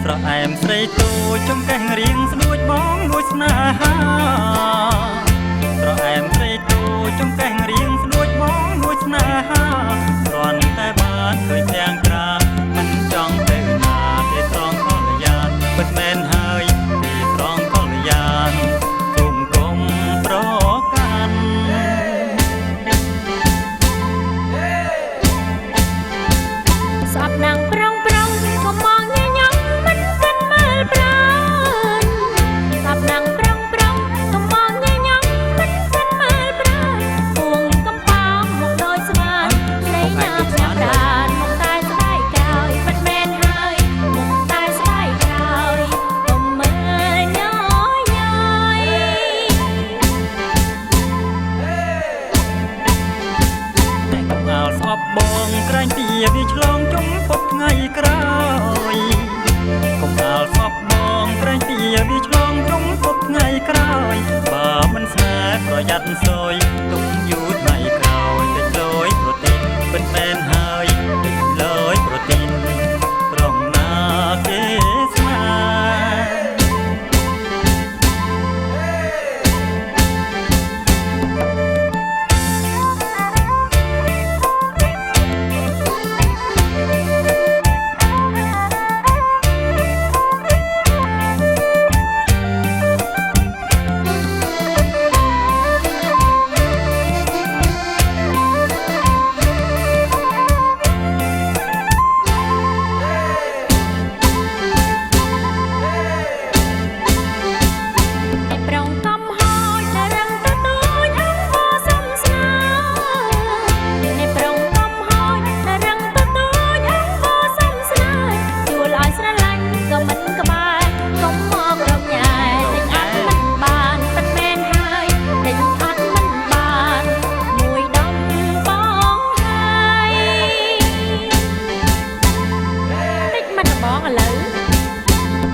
ស្រែអែមស្រីទូចង្កេះរៀងស្ដួចបងលួចស្នេហាស្រែអែមស្រីទូចង្កេះរៀងស្ដួចបងលួចស្នេហាគ្រាន់តែបានឃើញទាំងក្រាមិនចង់ទៅណាទេត្រង់កល្យានពិតមែនហើយទីត្រង់កល្យានគុំគុំប្រកាន់ស្អប់ណាំងប្រងប្រងក៏មองញញឹមមិនគិតមើលប្រានស្អប់ណាំងប្រងប្រងក៏មองញញឹមមិនគិតមើលប្រានពួងកំប៉ោងមកដូចស្វាស្រីណាប់ញ៉ាំដានមកតែស្បែកក្រោយពិតមែនហើយមកតែស្បែកក្រោយកុំមើលញយញយតែកុំអោលស្អប់បងក្រែងពីវាឆ្លងជុំពុកថ្ងៃក្រោយកុំអោលស្អប់បងក្រែងពីវាឆ្លងជុំពុកថ្ងៃក្រោយបើមិនស្នេហ៍ប្រយ័ត្នសួយទុកយូរថ្ងៃក្រោយតិចលយប្រទីនពិតមែនហើយតិចលយប្រទីនត្រង់ណាគេស្នេហ៍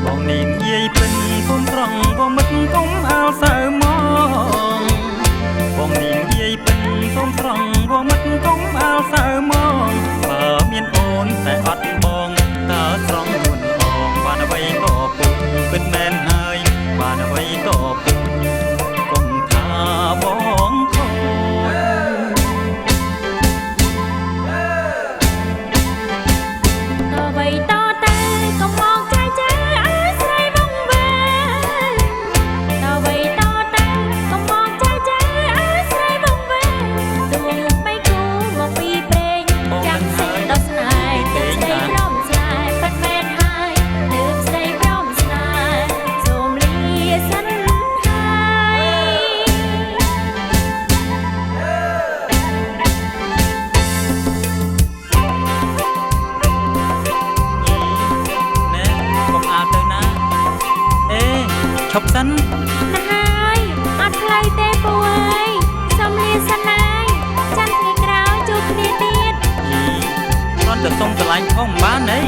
បងនាងយាយពេញគុំត្រង់ក៏មិនគុំអោលសៅមកបងនាងយាយពេញគុំត្រង់ក៏មិនគុំអោលសៅមកបើមានអូនតែអត់បងតើត្រង់នួនអងបានអ្វីក៏ពុំពិតមែនហើយបានអ្វីក៏ពុំកុំថាបងខូចអ្វីតតែក៏មកចាយចាយអើស្រីវងវែងអ្វីតតែក៏មកចាយចាយអើស្រីវងវែងដួងបីគូមកពីព្រេងចាំសេចដល់ស្នេហ៍ស្រីព្រមស្នេហ៍ពិតមែនហើយទើបស្រីព្រមស្នេហ៍សូមលាសិនហើយណែកុំអើទៅណាអេឈប់សិនណាហើយអត់ផ្លូវទេពូអើយសូមលាសិនហើយចាំថ្ងៃក្រោយជួបគ្នាទៀតគ្រាន់តែសុំស្រឡាញ់ផងបានទេ